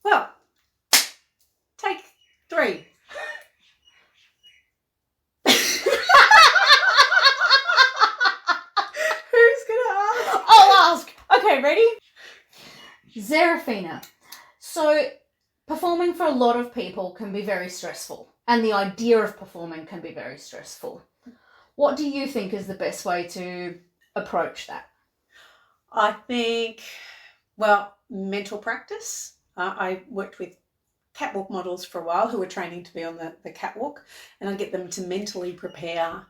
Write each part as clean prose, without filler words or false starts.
Well, take 3. Who's going to ask? I'll ask. Okay, ready? Zerafina. So, performing for a lot of people can be very stressful, and the idea of performing can be very stressful. What do you think is the best way to approach that? I think, well, mental practice. I worked with catwalk models for a while who were training to be on the catwalk, and I get them to mentally prepare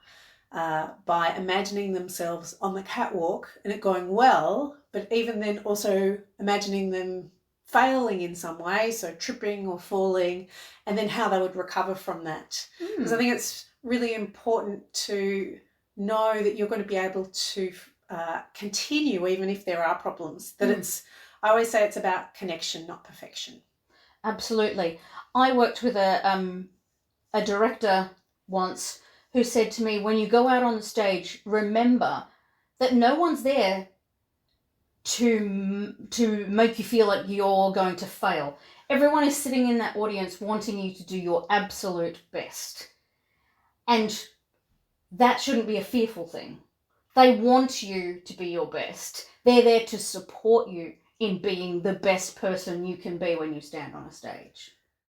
by imagining themselves on the catwalk and it going well, but even then also imagining them failing in some way, so tripping or falling, and then how they would recover from that. Because I think it's really important to know that you're going to be able to continue even if there are problems. That I always say it's about connection, not perfection. Absolutely. I worked with a director once who said to me, when you go out on the stage, remember that no one's there to make you feel like you're going to fail. Everyone is sitting in that audience wanting you to do your absolute best. And that shouldn't be a fearful thing. They want you to be your best. They're there to support you in being the best person you can be when you stand on a stage.